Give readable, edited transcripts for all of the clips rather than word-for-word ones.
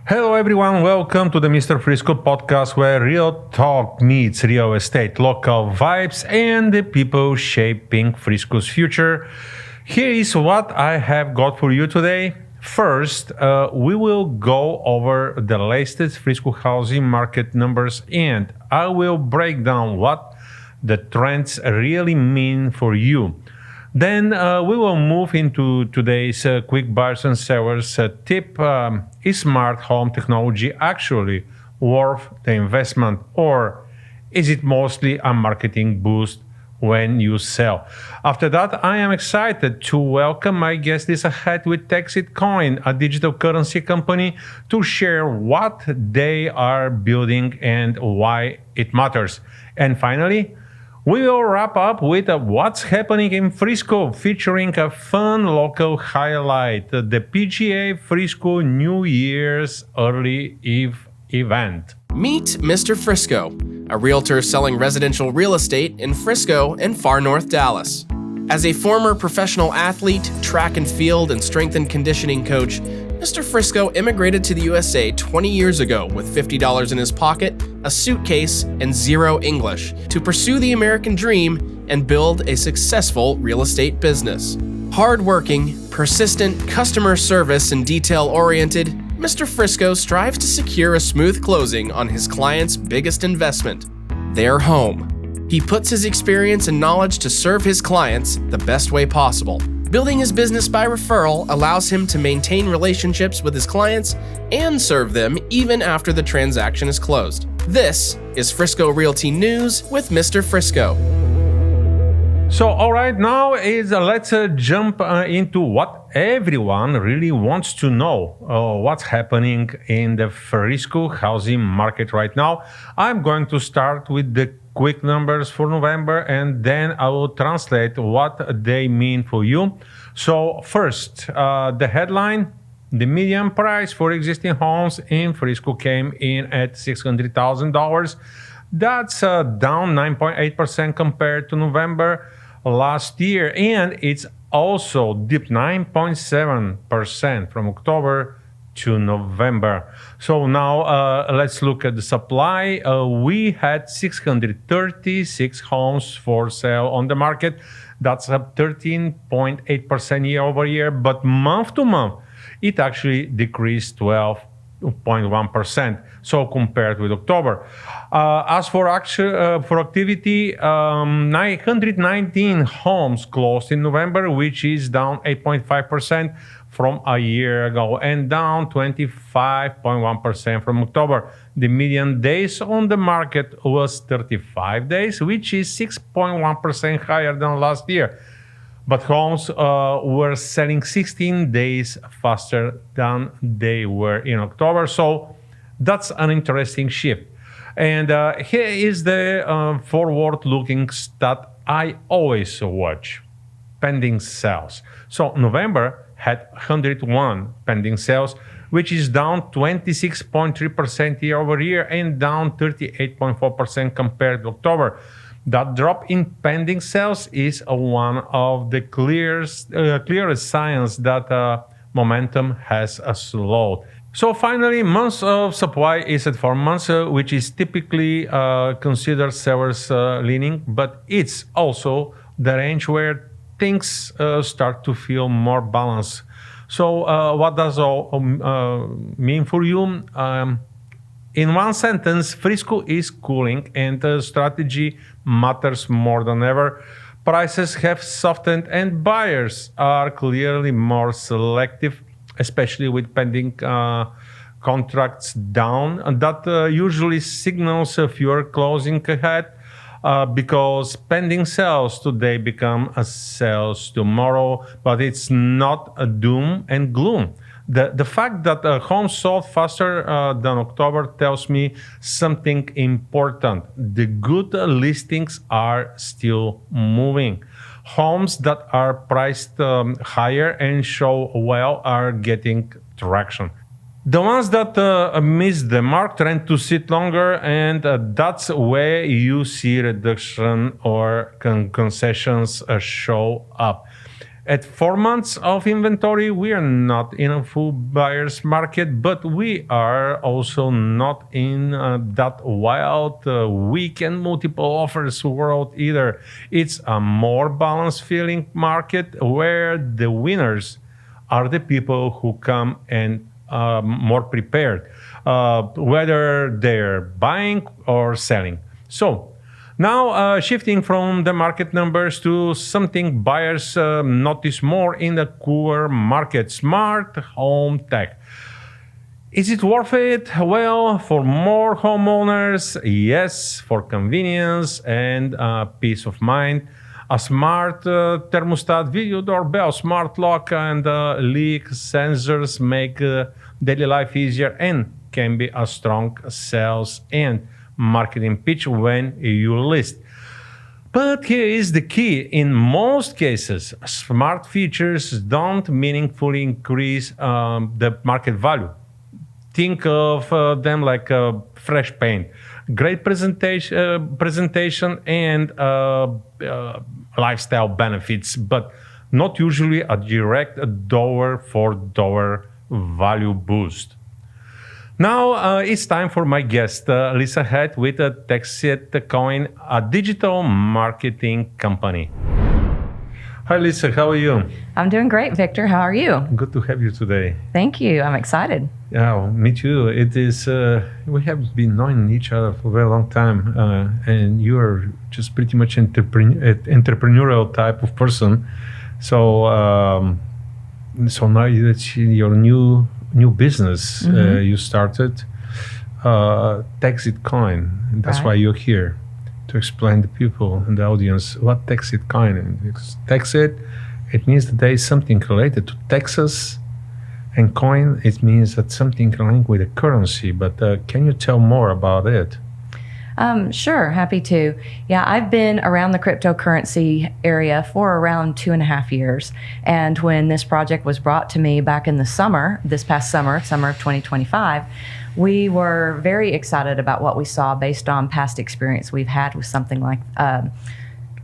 Hello everyone, welcome to the MisterFrisco podcast where real talk meets real estate, local vibes and the people shaping Frisco's future. Here is what I have got for you today. First, we will go over the latest Frisco housing market numbers and I will break down what the trends really mean for you. Then we will move into today's quick buyers and sellers tip. Is smart home technology actually worth the investment, or is it mostly a marketing boost when you sell? After that, I am excited to welcome my guest is ahead with Texit Coin, a digital currency company, to share what they are building and why it matters. And finally, we will wrap up with what's happening in Frisco, featuring a fun local highlight, the PGA Frisco New Year's Early Eve event. Meet Mr. Frisco, a realtor selling residential real estate in Frisco and far North Dallas. As a former professional athlete, track and field, and strength and conditioning coach, Mr. Frisco immigrated to the USA 20 years ago with $50 in his pocket, a suitcase, and zero English to pursue the American dream and build a successful real estate business. Hardworking, persistent, customer service, and detail-oriented, Mr. Frisco strives to secure a smooth closing on his client's biggest investment, their home. He puts his experience and knowledge to serve his clients the best way possible. Building his business by referral allows him to maintain relationships with his clients and serve them even after the transaction is closed. This is Frisco Realty News with Mr. Frisco. So, all right, now let's jump into what everyone really wants to know. What's happening in the Frisco housing market right now? I'm going to start with the quick numbers for November, and then I will translate what they mean for you. So first, the headline, the median price for existing homes in Frisco came in at $600,000. That's down 9.8% compared to November last year, and it's also dipped 9.7% from October to November. So now let's look at the supply. We had 636 homes for sale on the market. That's up 13.8% year over year, but month to month, it actually decreased 12.1%. So compared with October. As for activity, 919 homes closed in November, which is down 8.5% from a year ago and down 25.1% from October. The median days on the market was 35 days, which is 6.1% higher than last year. But homes were selling 16 days faster than they were in October. So that's an interesting shift. And here is the forward-looking stat I always watch, pending sales. So November had 101 pending sales, which is down 26.3% year over year and down 38.4% compared to October. That drop in pending sales is one of the clearest signs that momentum has slowed. So finally, months of supply is at 4 months, which is typically considered sellers leaning, but it's also the range where things start to feel more balanced. So what does all mean for you? In one sentence, Frisco is cooling and strategy matters more than ever. Prices have softened and buyers are clearly more selective, especially with pending contracts down. And that usually signals fewer closing ahead because pending sales today become a sales tomorrow, but it's not a doom and gloom. The fact that homes sold faster than October tells me something important. The good listings are still moving. Homes that are priced higher and show well are getting traction. The ones that miss the mark tend to sit longer, and that's where you see reduction or concessions show up. At 4 months of inventory, we are not in a full buyer's market, but we are also not in that wild weekend multiple offers world either. It's a more balanced feeling market where the winners are the people who come and more prepared, whether they're buying or selling. So now, shifting from the market numbers to something buyers notice more in the core market, smart home tech. Is it worth it? Well, for more homeowners, yes, for convenience and peace of mind. A smart thermostat, video doorbell, smart lock, and leak sensors make daily life easier and can be a strong sales and marketing pitch when you list. But here is the key. In most cases, smart features don't meaningfully increase the market value. Think of them like fresh paint, great presentation and lifestyle benefits, but not usually a direct door-for-door value boost. Now it's time for my guest, Lisa Head with Texit Coin, a digital marketing company. Hi, Lisa. How are you? I'm doing great, Victor. How are you? Good to have you today. Thank you. I'm excited. Yeah, me too. It is. We have been knowing each other for a very long time, and you are just pretty much entrepreneurial type of person. So, so now it's your new business. You started Texit Coin. And that's Right. why you're here, to explain to people in the audience what Texit Coin is. Because Texit, it means that there is something related to Texas, and coin, it means that something linked with a currency. But can you tell more about it? Sure, happy to. Yeah, I've been around the cryptocurrency area for around 2.5 years. And when this project was brought to me back in the summer, this past summer of 2025, we were very excited about what we saw based on past experience we've had with something like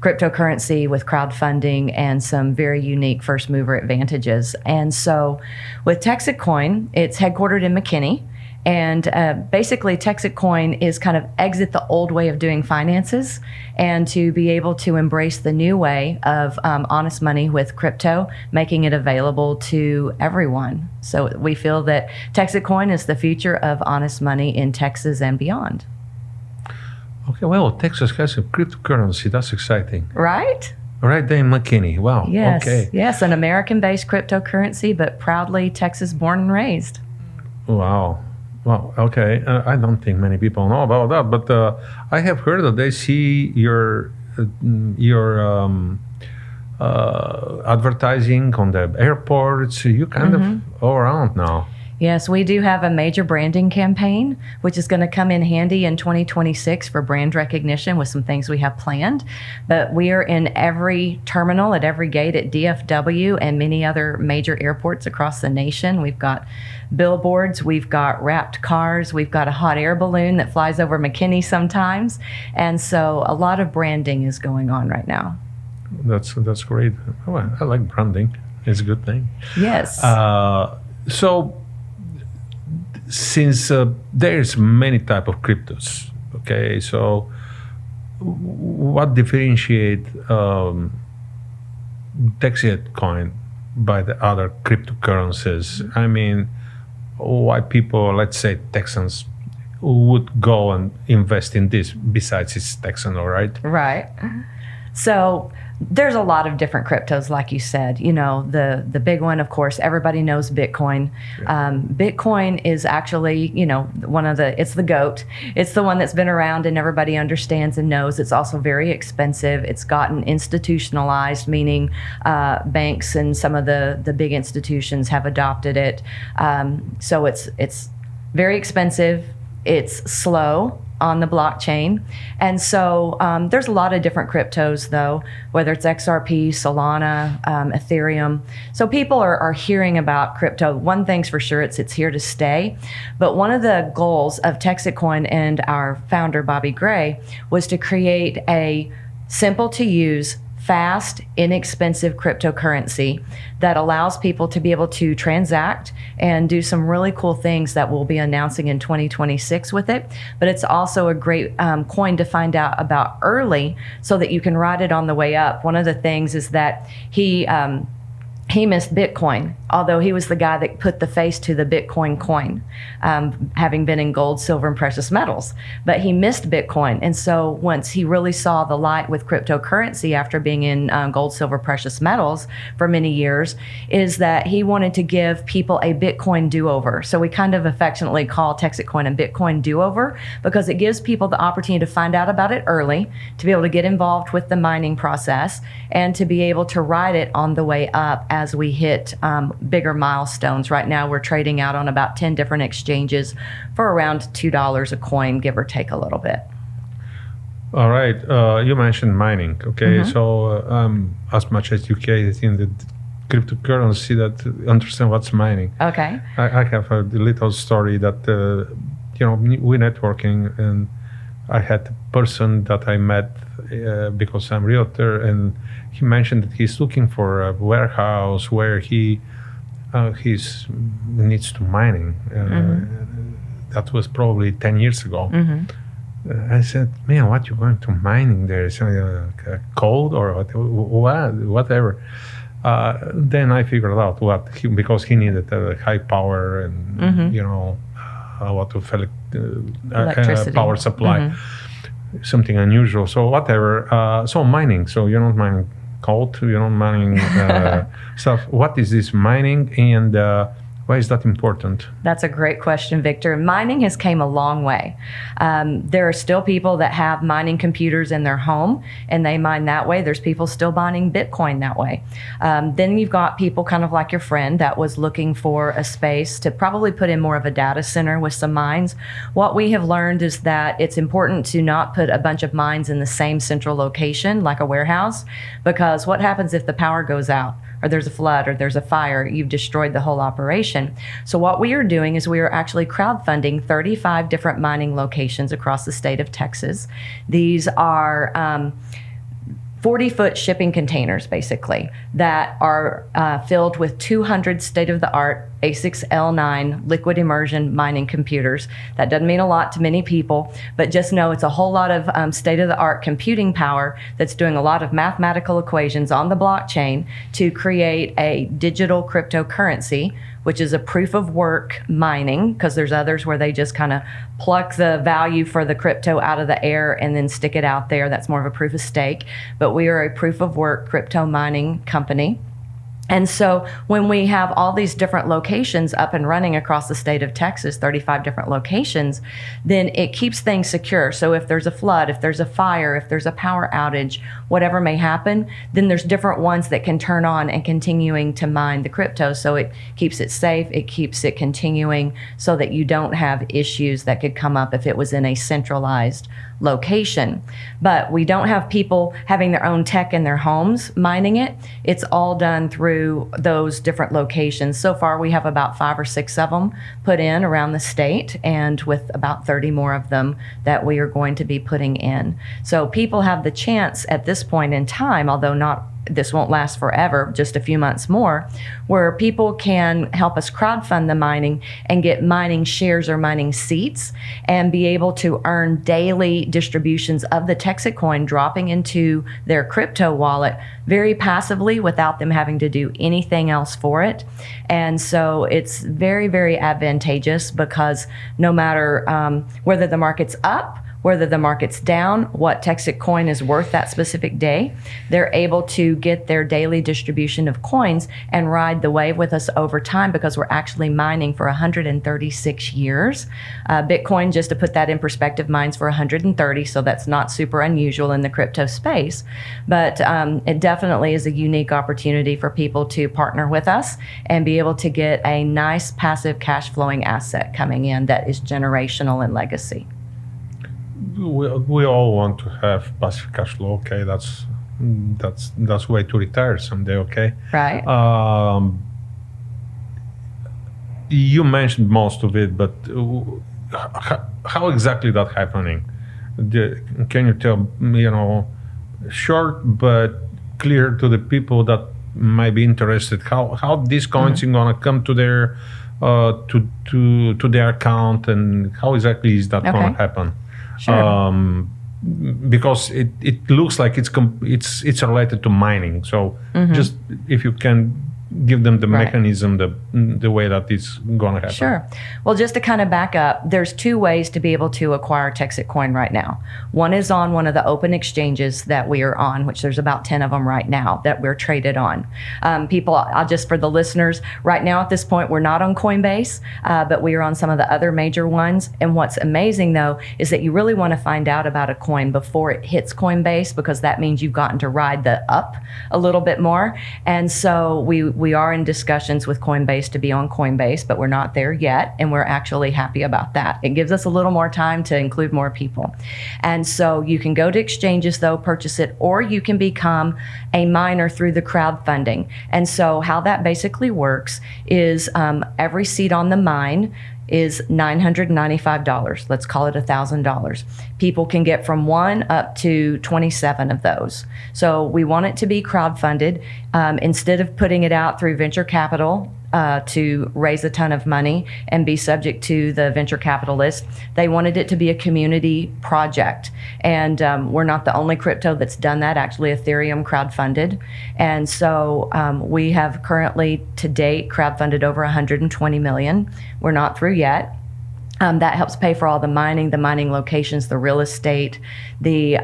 cryptocurrency, with crowdfunding and some very unique first mover advantages. And so with Texit Coin, it's headquartered in McKinney. And basically, Texit Coin is kind of exit the old way of doing finances and to be able to embrace the new way of honest money with crypto, making it available to everyone. So we feel that Texit Coin is the future of honest money in Texas and beyond. Okay, well, Texas has a cryptocurrency. That's exciting. Right? Right there in McKinney. Wow. Yes. Okay. Yes, an American-based cryptocurrency, but proudly Texas born and raised. Wow. Well, okay. I don't think many people know about that, but I have heard that they see your advertising on the airports. You kind of all around now. Yes, we do have a major branding campaign, which is going to come in handy in 2026 for brand recognition with some things we have planned. But we are in every terminal, at every gate at DFW and many other major airports across the nation. We've got billboards, we've got wrapped cars, we've got a hot air balloon that flies over McKinney sometimes. And so a lot of branding is going on right now. That's great. Oh, I like branding. It's a good thing. Yes. So since there's many type of cryptos, okay, so what differentiate Texit Coin by the other cryptocurrencies? I mean, why people, let's say Texans, would go and invest in this besides it's Texan, all right? Right. So there's a lot of different cryptos, like you said. You know, the big one, of course, everybody knows Bitcoin. Bitcoin is actually, you know, it's the GOAT. It's the one that's been around and everybody understands and knows. It's also very expensive. It's gotten institutionalized, meaning banks and some of the big institutions have adopted it. So it's very expensive. It's slow on the blockchain. And so there's a lot of different cryptos, though, whether it's XRP, Solana, Ethereum. So people are hearing about crypto. One thing's for sure, it's here to stay. But one of the goals of Texit Coin and our founder, Bobby Gray, was to create a simple to use, fast, inexpensive cryptocurrency that allows people to be able to transact and do some really cool things that we'll be announcing in 2026 with it. But it's also a great coin to find out about early so that you can ride it on the way up. One of the things is that he missed Bitcoin, although he was the guy that put the face to the Bitcoin coin, having been in gold, silver, and precious metals. But he missed Bitcoin. And so once he really saw the light with cryptocurrency after being in gold, silver, precious metals for many years, is that he wanted to give people a Bitcoin do-over. So we kind of affectionately call Texit coin a Bitcoin do-over because it gives people the opportunity to find out about it early, to be able to get involved with the mining process, and to be able to ride it on the way up as we hit bigger milestones. Right now, we're trading out on about 10 different exchanges for around $2 a coin, give or take a little bit. All right. You mentioned mining. Okay. So as much as you can in the cryptocurrency that understand what's mining. Okay. I have a little story that, we're networking, and I had a person that I met because I'm realtor, and he mentioned that he's looking for a warehouse where he needs to mining. That was probably 10 years ago. I said, man, what you going to mining there? Is a code or whatever? Then I figured out because he needed a high power and a lot of electricity power supply, something unusual. So whatever. So mining. So you're not mining coal, you're not mining stuff. What is this mining, and why is that important? That's a great question, Victor. Mining has came a long way. There are still people that have mining computers in their home and they mine that way. There's people still mining Bitcoin that way. Then you've got people kind of like your friend that was looking for a space to probably put in more of a data center with some mines. What we have learned is that it's important to not put a bunch of mines in the same central location like a warehouse, because what happens if the power goes out, or there's a flood, or there's a fire? You've destroyed the whole operation. So what we are doing is we are actually crowdfunding 35 different mining locations across the state of Texas. These are 40-foot shipping containers, basically, that are filled with 200 state-of-the-art ASICS L9 liquid immersion mining computers. That doesn't mean a lot to many people, but just know it's a whole lot of state-of-the-art computing power that's doing a lot of mathematical equations on the blockchain to create a digital cryptocurrency, which is a proof of work mining, because there's others where they just kind of pluck the value for the crypto out of the air and then stick it out there. That's more of a proof of stake. But we are a proof of work crypto mining company. And so when we have all these different locations up and running across the state of Texas, 35 different locations, then it keeps things secure. So if there's a flood, if there's a fire, if there's a power outage, whatever may happen, then there's different ones that can turn on and continuing to mine the crypto. So it keeps it safe, it keeps it continuing so that you don't have issues that could come up if it was in a centralized location. But we don't have people having their own tech in their homes mining it. It's all done through those different locations. So far, we have about 5 or 6 of them put in around the state, and with about 30 more of them that we are going to be putting in. So people have the chance at this point in time, although this won't last forever, just a few months more, where people can help us crowdfund the mining and get mining shares or mining seats and be able to earn daily distributions of the Texit coin dropping into their crypto wallet very passively without them having to do anything else for it. And so it's very, very advantageous, because no matter whether the market's up, whether the market's down, what Texit coin is worth that specific day, they're able to get their daily distribution of coins and ride the wave with us over time, because we're actually mining for 136 years. Bitcoin, just to put that in perspective, mines for 130, so that's not super unusual in the crypto space. But it definitely is a unique opportunity for people to partner with us and be able to get a nice passive cash flowing asset coming in that is generational in legacy. We all want to have passive cash flow. Okay, that's way to retire someday. Okay, right. You mentioned most of it, but how exactly that happening? Can you tell short but clear to the people that might be interested how these coins are gonna come to their to their account, and how exactly is that gonna happen? Sure. Because it looks like it's related to mining. So just if you can give them the mechanism, the way that it's going to happen. Sure. Well, just to kind of back up, there's two ways to be able to acquire Texit coin right now. One is on one of the open exchanges that we are on, which there's about 10 of them right now that we're traded on. I'll just, for the listeners, right now at this point, we're not on Coinbase, but we are on some of the other major ones. And what's amazing, though, is that you really want to find out about a coin before it hits Coinbase, because that means you've gotten to ride the up a little bit more. And so we are in discussions with Coinbase to be on Coinbase, but we're not there yet, and we're actually happy about that. It gives us a little more time to include more people. And so you can go to exchanges, though, purchase it, or you can become a miner through the crowdfunding. And so how that basically works is every seat on the mine is $995. Let's call it $1,000. People can get from 1 up to 27 of those. So we want it to be crowdfunded. Instead of putting it out through venture capital to raise a ton of money and be subject to the venture capitalist, they wanted it to be a community project. And we're not the only crypto that's done that. Actually, Ethereum crowdfunded. And so we have currently to date crowdfunded over 120 million. We're not through yet. That helps pay for all the mining locations, the real estate, the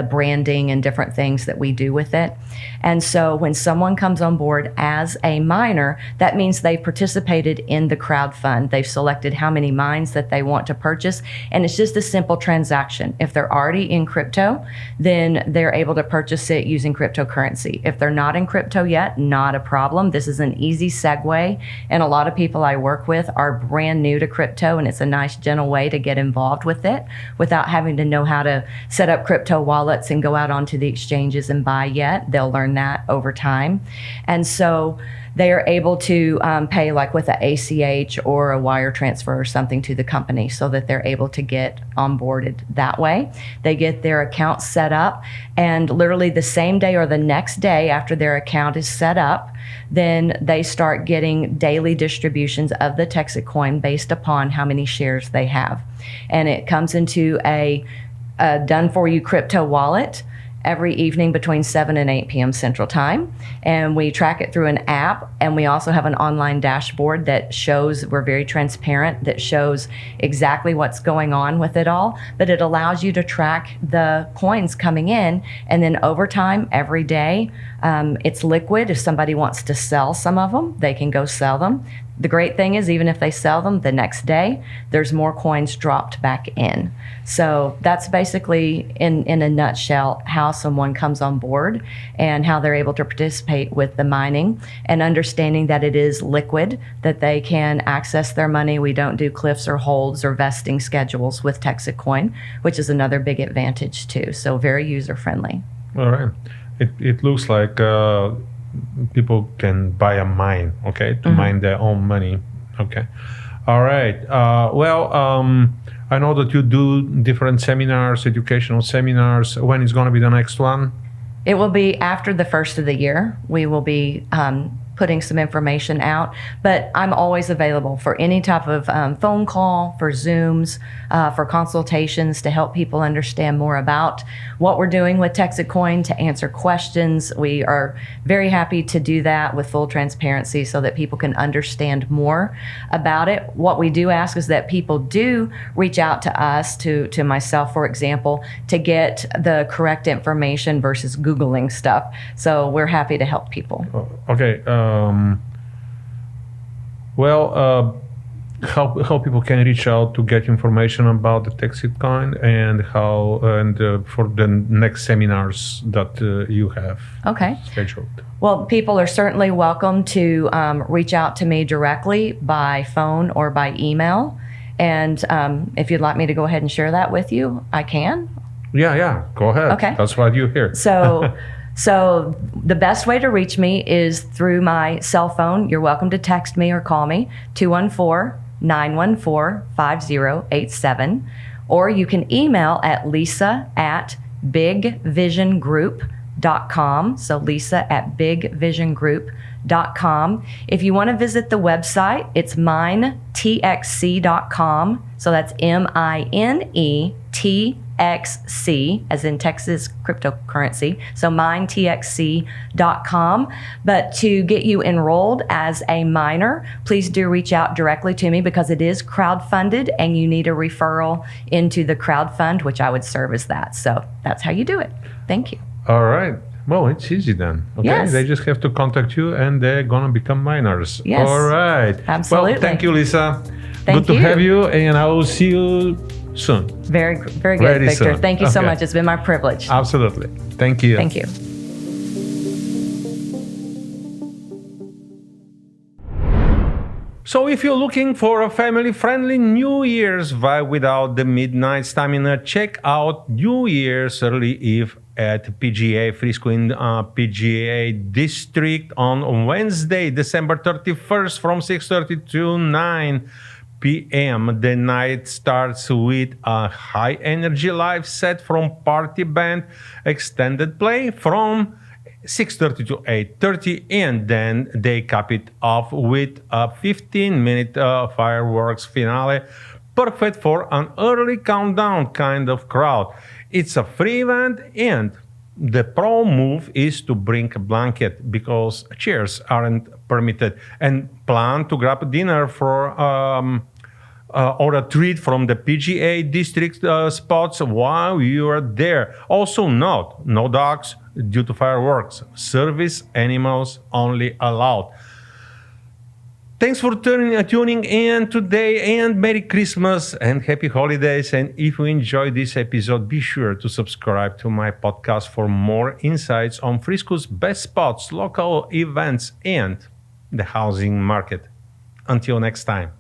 branding and different things that we do with it. And so when someone comes on board as a miner, that means they've participated in the crowdfund. They've selected how many mines that they want to purchase, and it's just a simple transaction. If they're already in crypto, then they're able to purchase it using cryptocurrency. If they're not in crypto yet, not a problem. This is an easy segue, and a lot of people I work with are brand new to crypto, and it's a nice, gentle way to get involved with it without having to know how to set up crypto wallets and go out onto the exchanges and buy yet. They'll learn that over time. And so they are able to pay like with an ACH or a wire transfer or something to the company so that they're able to get onboarded that way. They get their account set up, and literally the same day or the next day after their account is set up, then they start getting daily distributions of the Texit coin based upon how many shares they have. And it comes into a done-for-you crypto wallet every evening between 7 and 8 p.m. Central Time. And we track it through an app, and we also have an online dashboard that shows, we're very transparent, that shows exactly what's going on with it all. But it allows you to track the coins coming in, and then over time, every day, it's liquid. If somebody wants to sell some of them, they can go sell them. The great thing is, even if they sell them the next day, there's more coins dropped back in. So that's basically, in a nutshell, how someone comes on board and how they're able to participate with the mining, and understanding that it is liquid, that they can access their money. We don't do cliffs or holds or vesting schedules with Texit coin, which is another big advantage too. So very user-friendly. All right. It looks like people can buy a mine, okay, to mine their own money. Okay. All right. I know that you do different seminars, educational seminars. When is going to be the next one? It will be after the first of the year. We will be putting some information out, but I'm always available for any type of phone call, for Zooms, for consultations to help people understand more about what we're doing with Texit coin, to answer questions. We are very happy to do that with full transparency so that people can understand more about it. What we do ask is that people do reach out to us, to myself, for example, to get the correct information versus Googling stuff. So we're happy to help people. Okay. How people can reach out to get information about the Texit coin, and for the next seminars that you have scheduled. Well, people are certainly welcome to reach out to me directly by phone or by email. And if you'd like me to go ahead and share that with you, I can. Yeah, go ahead. Okay. That's why you're here. So the best way to reach me is through my cell phone. You're welcome to text me or call me, 214-914-5087. Or you can email at lisa@bigvisiongroup.com. bigvisiongroup.com. So Lisa at bigvisiongroup.com. If you want to visit the website, it's minetxc.com. So that's MINETXC, as in Texas cryptocurrency. So minetxc.com. But to get you enrolled as a miner, please do reach out directly to me because it is crowdfunded and you need a referral into the crowd fund, which I would serve as that. So that's how you do it. Thank you. All right. Well, it's easy then. Okay. Yes. They just have to contact you and they're going to become miners. Yes. All right. Absolutely. Well, thank you, Lisa. Thank Good to you. have you, and I will see you soon. Very good, Very Victor. soon. Thank you so Okay. much. It's been my privilege. Absolutely. Thank you. Thank you. So if you're looking for a family-friendly New Year's vibe without the midnight stamina, check out New Year's Early Eve at PGA Frisco in PGA District on Wednesday, December 31st from 6:30 to 9 p.m. The night starts with a high-energy live set from Party Band, extended play from 6:30 to 8:30, and then they cap it off with a 15-minute fireworks finale, perfect for an early countdown kind of crowd. It's a free event, and the pro move is to bring a blanket because chairs aren't permitted, and plan to grab dinner for or a treat from the PGA district spots while you are there. Also note, no dogs due to fireworks. Service animals only allowed. Thanks for tuning in today, and Merry Christmas and Happy Holidays. And if you enjoyed this episode, be sure to subscribe to my podcast for more insights on Frisco's best spots, local events, and the housing market. Until next time.